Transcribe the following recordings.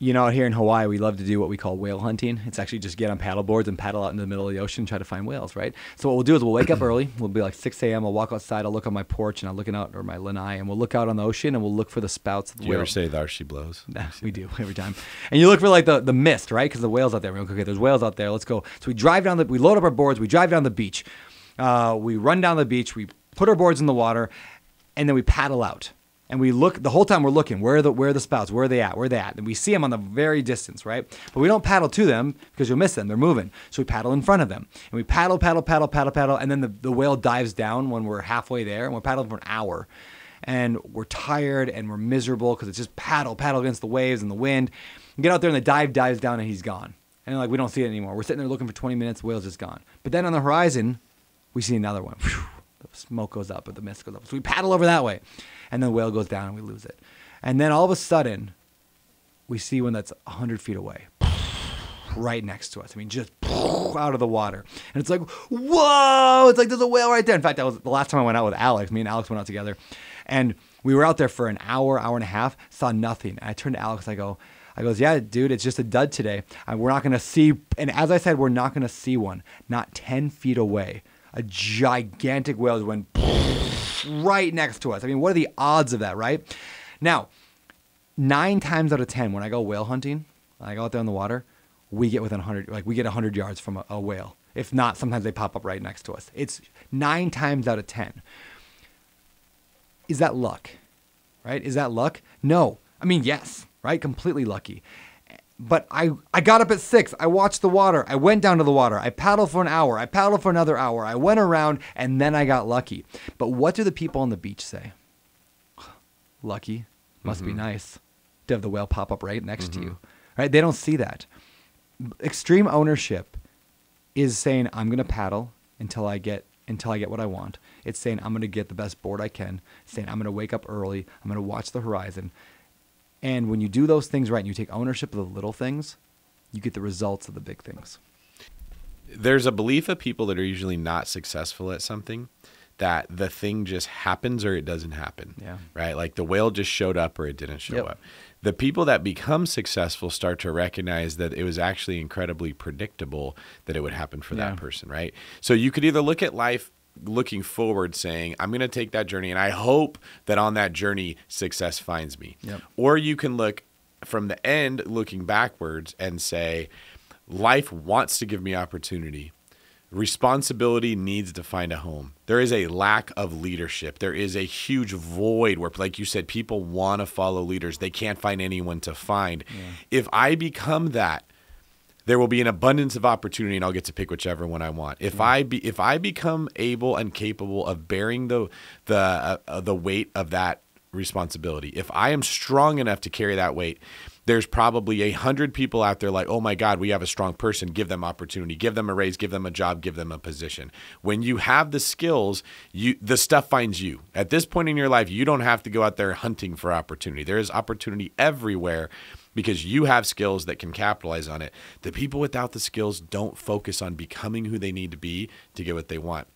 You know, here in Hawaii, we love to do what we call whale hunting. It's actually just get on paddle boards and paddle out into the middle of the ocean and try to find whales, right? So what we'll do is we'll wake up early. We'll be like 6 a.m. I'll walk outside. I'll look on my porch and I'll look out, or my lanai, and we'll look out on the ocean and we'll look for the spouts of the Do you ever whales. say there she blows? Nah, we do every time. And you look for like the mist, right? Because the whales out there. We're like, okay, there's whales out there. Let's go. So we drive down we load up our boards. We drive down the beach. We run down the beach. We put our boards in the water, and then we paddle out. And we look the whole time. We're looking. Where are the spouts? Where are they at? Where are they at? And we see them on the very distance, right? But we don't paddle to them because you'll miss them. They're moving. So we paddle in front of them, and we paddle, and then the whale dives down when we're halfway there, and we're paddling for an hour, and we're tired and we're miserable because it's just paddle against the waves and the wind. You get out there and the dive dives down and he's gone, and like we don't see it anymore. We're sitting there looking for 20 minutes. The whale's just gone. But then on the horizon, we see another one. Whew, the smoke goes up, but the mist goes up. So we paddle over that way. And then the whale goes down and we lose it. And then all of a sudden, we see one that's 100 feet away, right next to us. I mean, just out of the water. And it's like, whoa, it's like there's a whale right there. In fact, that was the last time I went out with Alex. Me and Alex went out together. And we were out there for an hour and a half, saw nothing. And I turned to Alex, I goes, yeah, dude, it's just a dud today. And we're not going to see, and as I said, we're not going to see one. Not 10 feet away. A gigantic whale went right next to us. I mean, what are the odds of that, right? Now, 9 times out of 10, when I go whale hunting, when I go out there in the water, we get within 100, like we get 100 yards from a whale. If not, sometimes they pop up right next to us. It's 9 times out of 10. Is that luck, right? Is that luck? No. I mean, yes, right? Completely lucky. But I got up at 6. I watched the water. I went down to the water. I paddled for an hour. I paddled for another hour. I went around, and then I got lucky. But what do the people on the beach say? Lucky. Must be nice to have the whale pop up right next to you. Right? They don't see that. Extreme ownership is saying, I'm going to paddle until I get what I want. It's saying, I'm going to get the best board I can. It's saying, I'm going to wake up early. I'm going to watch the horizon. And when you do those things right and you take ownership of the little things, you get the results of the big things. There's a belief of people that are usually not successful at something that the thing just happens or it doesn't happen. Yeah. Right? Like the whale just showed up or it didn't show up. The people that become successful start to recognize that it was actually incredibly predictable that it would happen for that person, right? So you could either look at life looking forward saying, I'm going to take that journey and I hope that on that journey success finds me. Or you can look from the end looking backwards and say, life wants to give me opportunity. Responsibility needs to find a home. There is a lack of leadership. There is a huge void where, like you said, people want to follow leaders. They can't find anyone to find. If I become that, there will be an abundance of opportunity, and I'll get to pick whichever one I want. If I become able and capable of bearing the weight of that responsibility, if I am strong enough to carry that weight, there's probably 100 people out there like, oh my God, we have a strong person. Give them opportunity. Give them a raise. Give them a job. Give them a position. When you have the skills, the stuff finds you. At this point in your life, you don't have to go out there hunting for opportunity. There is opportunity everywhere, because you have skills that can capitalize on it. The people without the skills don't focus on becoming who they need to be to get what they want.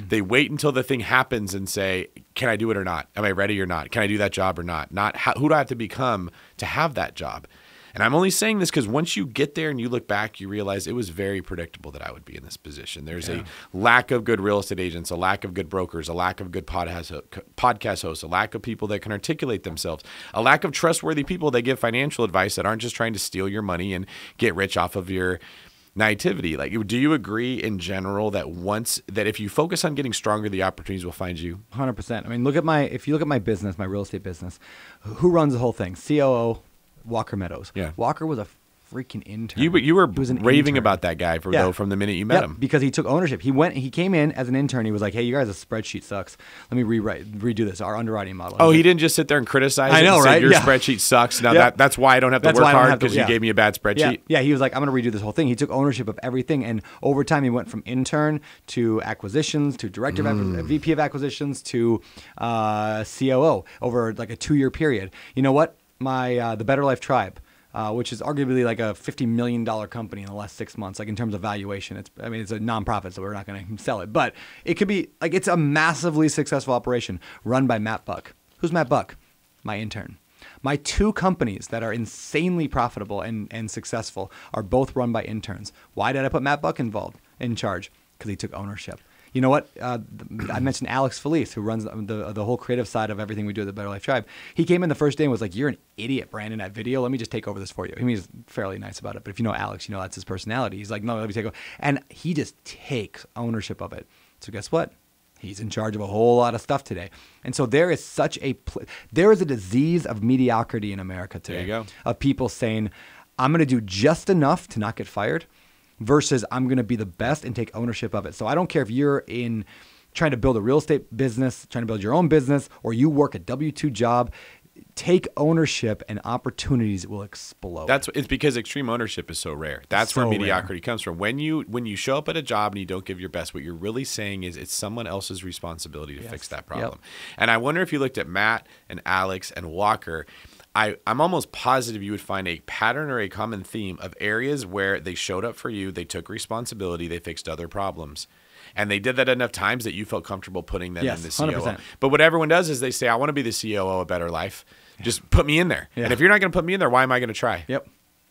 They wait until the thing happens and say, can I do it or not? Am I ready or not? Can I do that job or not? Not who do I have to become to have that job? And I'm only saying this because once you get there and you look back, you realize it was very predictable that I would be in this position. There's a lack of good real estate agents, a lack of good brokers, a lack of good podcast hosts, a lack of people that can articulate themselves, a lack of trustworthy people that give financial advice that aren't just trying to steal your money and get rich off of your naivety. Like, do you agree in general that if you focus on getting stronger, the opportunities will find you? 100%. I mean, if you look at my business, my real estate business, who runs the whole thing? COO, Walker Meadows. Yeah. Walker was a freaking intern. You were raving about that guy from the minute you met him. Because he took ownership. He came in as an intern. He was like, hey, you guys, the spreadsheet sucks. Let me redo this, our underwriting model. Oh, he didn't just sit there and criticize it and say, your spreadsheet sucks. Now that's why I don't have to work hard, because you gave me a bad spreadsheet. Yeah, he was like, I'm going to redo this whole thing. He took ownership of everything. And over time, he went from intern to acquisitions, to director of VP of acquisitions, to COO over like a 2-year period. You know what? The Better Life Tribe, which is arguably like a $50 million company in the last 6 months, like in terms of valuation. It's a nonprofit, so we're not going to sell it. But it could be like, it's a massively successful operation run by Matt Buck. Who's Matt Buck? My intern. My 2 companies that are insanely profitable and successful are both run by interns. Why did I put Matt Buck in charge? Because he took ownership. You know what? I mentioned Alex Felice, who runs the whole creative side of everything we do at the Better Life Tribe. He came in the first day and was like, "You're an idiot, Brandon, that video. Let me just take over this for you." I mean, he's fairly nice about it. But if you know Alex, you know that's his personality. He's like, "No, let me take over." And he just takes ownership of it. So guess what? He's in charge of a whole lot of stuff today. And so there is there is a disease of mediocrity in America today. There you go. Of people saying, "I'm going to do just enough to not get fired," versus I'm going to be the best and take ownership of it. So I don't care if you're trying to build a real estate business, trying to build your own business, or you work a W-2 job. Take ownership and opportunities will explode. It's because extreme ownership is so rare. That's where mediocrity comes from. When you show up at a job and you don't give your best, what you're really saying is it's someone else's responsibility to fix that problem. Yep. And I wonder if you looked at Matt and Alex and Walker, I'm almost positive you would find a pattern or a common theme of areas where they showed up for you, they took responsibility, they fixed other problems. And they did that enough times that you felt comfortable putting them in the COO. 100%. But what everyone does is they say, "I want to be the COO of Better Life. Just put me in there." Yeah. And if you're not going to put me in there, why am I going to try? Yep.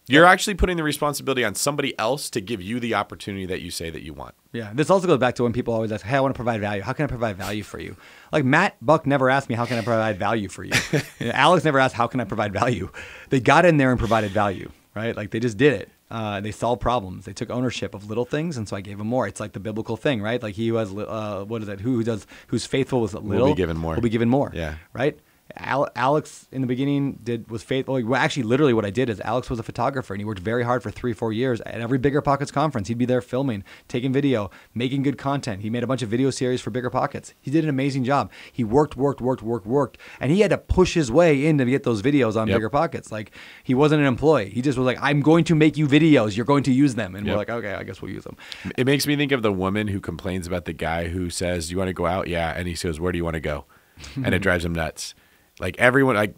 You're actually putting the responsibility on somebody else to give you the opportunity that you say that you want. Yeah. This also goes back to when people always ask, "Hey, I want to provide value. How can I provide value for you?" Like Matt Buck never asked me, "How can I provide value for you?" Alex never asked, "How can I provide value?" They got in there and provided value, right? Like they just did it. They solved problems. They took ownership of little things, and so I gave them more. It's like the biblical thing, right? Like he who has, what is it? Who's faithful with little will be given more. Will be given more. Yeah. Right. Alex in the beginning was faithful. Well, actually, literally what I did is Alex was a photographer and he worked very hard for 3-4 years at every Bigger Pockets conference. He'd be there filming, taking video, making good content. He made a bunch of video series for Bigger Pockets. He did an amazing job. He worked, and he had to push his way in to get those videos on Bigger Pockets. Like he wasn't an employee. He just was like, "I'm going to make you videos. You're going to use them." And we're like, "Okay, I guess we'll use them." It makes me think of the woman who complains about the guy who says, "You want to go out?" "Yeah." And he says, "Where do you want to go?" And it drives him nuts. Like everyone, like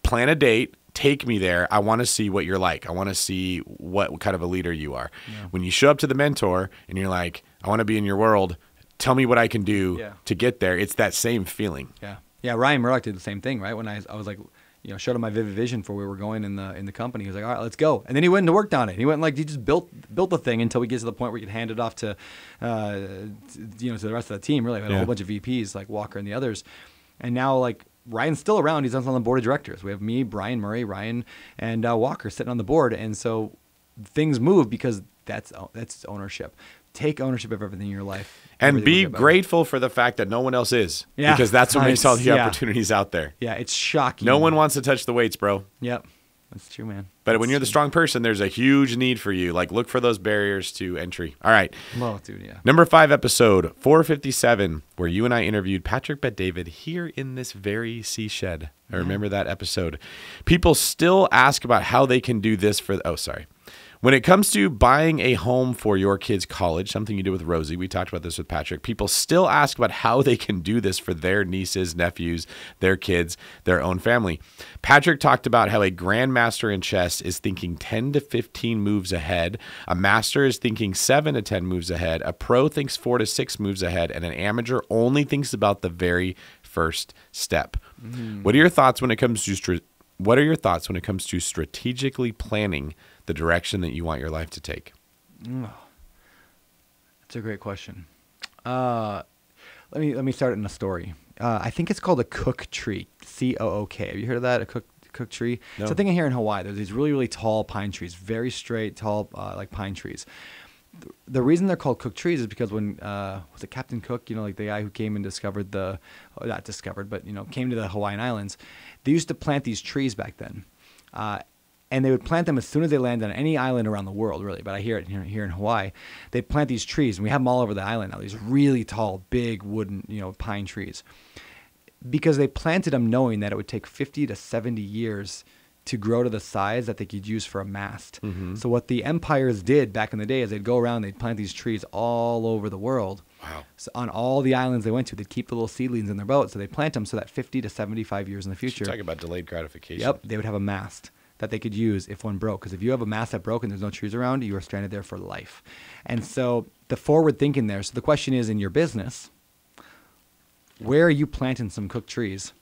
plan a date, take me there. I want to see what you're like. I want to see what kind of a leader you are. Yeah. When you show up to the mentor and you're like, "I want to be in your world. Tell me what I can do to get there." It's that same feeling. Yeah. Yeah. Ryan Murdoch did the same thing, right? When I was like, showed him my vivid vision for where we're going in the company. He was like, "All right, let's go." And then he went and worked on it. He went he just built the thing until we get to the point where we could hand it off to the rest of the team. Really, we had a whole bunch of VPs like Walker and the others, and now like Ryan's still around. He's on the board of directors. We have me, Brian Murray, Ryan, and Walker sitting on the board, and so things move because that's ownership. Take ownership of everything in your life. And be grateful for the fact that no one else is. Yeah. Because that's what makes all the opportunities out there. Yeah, it's shocking. No one wants to touch the weights, bro. Yep. That's true, man. But when you're the strong person, there's a huge need for you. Like, look for those barriers to entry. All right. Oh, dude, yeah. Number 5 episode, 457, where you and I interviewed Patrick Bet-David here in this very sea shed. I remember that episode. People still ask about how they can do this for... Oh, sorry. When it comes to buying a home for your kids' college, something you did with Rosie, we talked about this with Patrick, people still ask about how they can do this for their nieces, nephews, their kids, their own family. Patrick talked about how a grandmaster in chess is thinking 10 to 15 moves ahead, a master is thinking 7 to 10 moves ahead, a pro thinks 4 to 6 moves ahead, and an amateur only thinks about the very first step. What are your thoughts when it comes to strategically planning the direction that you want your life to take? That's a great question. Let me start in a story. I think it's called a cook tree, COOK. Have you heard of that? A cook tree? No. It's a thing here in Hawaii. There's these really, really tall pine trees, very straight, tall, like pine trees. The reason they're called cook trees is because when was it Captain Cook? Like the guy who came and discovered came to the Hawaiian Islands. They used to plant these trees back then. And they would plant them as soon as they landed on any island around the world, really. But I hear it here in Hawaii. They'd plant these trees, and we have them all over the island now, these really tall, big wooden, pine trees. Because they planted them knowing that it would take 50 to 70 years to grow to the size that they could use for a mast. Mm-hmm. So what the empires did back in the day is they'd go around, they'd plant these trees all over the world. Wow. So on all the islands they went to, they'd keep the little seedlings in their boat. So they'd plant them so that 50 to 75 years in the future. You're talking about delayed gratification. Yep, they would have a mast that they could use if one broke. Because if you have a mast that broke and there's no trees around, you are stranded there for life. And so the forward thinking there. So the question is, in your business, where are you planting some cooked trees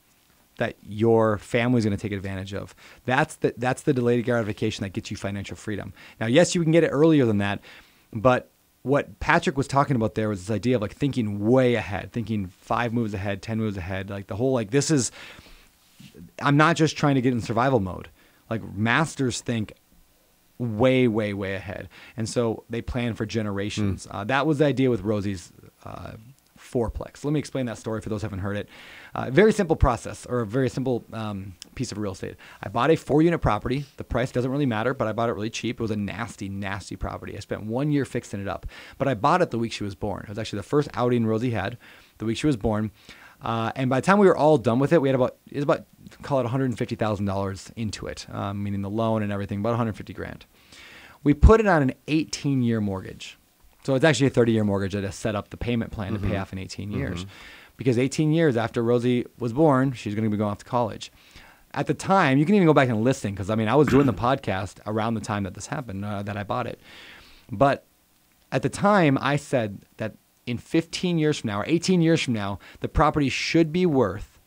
that your family's going to take advantage of. That's the delayed gratification that gets you financial freedom. Now, yes, you can get it earlier than that, but what Patrick was talking about there was this idea of like thinking way ahead, thinking 5 moves ahead, 10 moves ahead, like the whole, like this is, I'm not just trying to get in survival mode. Like masters think way, way, way ahead. And so they plan for generations. That was the idea with Rosie's fourplex. Let me explain that story for those who haven't heard it. Very simple process, or a very simple piece of real estate. I bought a 4-unit property. The price doesn't really matter, but I bought it really cheap. It was a nasty, nasty property. I spent 1 year fixing it up, but I bought it the week she was born. It was actually the first outing Rosie had the week she was born. And by the time we were all done with it, we had about call it $150,000 into it, meaning the loan and everything, about $150,000. We put it on an 18-year mortgage. So it's actually a 30-year mortgage. I just set up the payment plan to pay off in 18 years. Because 18 years after Rosie was born, she's going to be going off to college. At the time, you can even go back and listen, because I mean, I was doing the podcast around the time that this happened, that I bought it. But at the time, I said that in 15 years from now, or 18 years from now, the property should be worth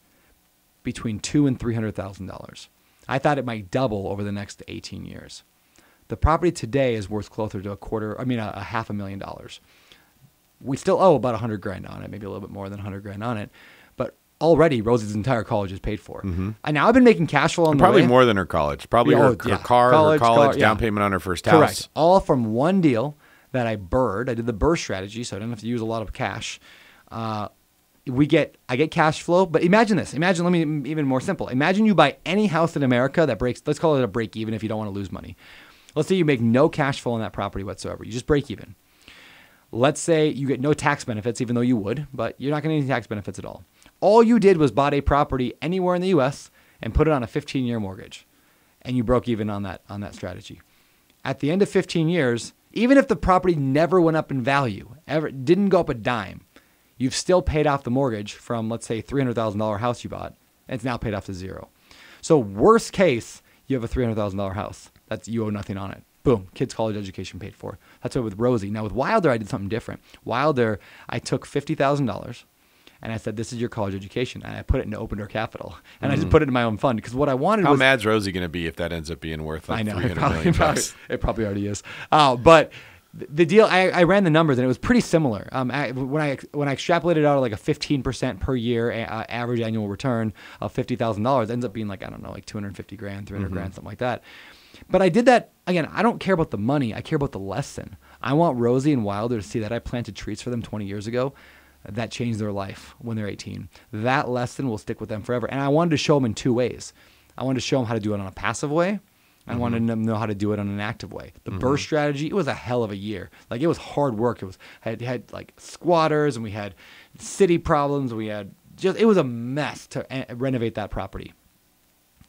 between $200,000 and $300,000. I thought it might double over the next 18 years. The property today is worth closer to $500,000. We still owe about $100,000 on it, maybe a little bit more than $100,000 on it. But already Rosie's entire college is paid for. And now I've been making cash flow on the probably way. more than her college. Probably her car, her college, down payment on her first house. Correct. All from one deal that I BRRRR'd. I did the BRRRR strategy, so I didn't have to use a lot of cash. I get cash flow, but imagine this. Let me even more simple. Imagine you buy any house in America that breaks, let's call it a break even if you don't want to lose money. Let's say you make no cash flow on that property whatsoever. You just break even. Let's say you get no tax benefits, even though you would, but you're not getting any tax benefits at all. All you did was bought a property anywhere in the U.S. and put it on a 15-year mortgage, and you broke even on that strategy. At the end of 15 years, even if the property never went up in value, ever didn't go up a dime, you've still paid off the mortgage from, let's say, $300,000 house you bought, and it's now paid off to zero. So worst case, you have a $300,000 house. You owe nothing on it. Boom, kids' college education paid for. That's what with Rosie. Now with Wilder, I did something different. Wilder, I took $50,000 and I said, this is your college education. And I put it into Open Door Capital. And I just put it in my own fund because what I wanted was... How mad's Rosie going to be if that ends up being worth like $300 million? It probably already is. But the deal, I ran the numbers and it was pretty similar. When I extrapolated out like a 15% per year average annual return of $50,000, it ends up being like, I don't know, like $250,000, $300,000, something like that. But I did that, again, I don't care about the money. I care about the lesson. I want Rosie and Wilder to see that I planted trees for them 20 years ago that changed their life when they're 18. That lesson will stick with them forever. And I wanted to show them in 2 ways. I wanted to show them how to do it on a passive way. I wanted them to know how to do it on an active way. The BRRRR strategy, it was a hell of a year. Like, it was hard work. Had like squatters, and we had city problems. It was a mess to renovate that property.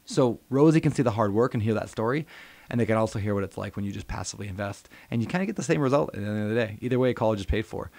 So Rosie can see the hard work and hear that story, and they can also hear what it's like when you just passively invest, and you kind of get the same result at the end of the day. Either way, college is paid for.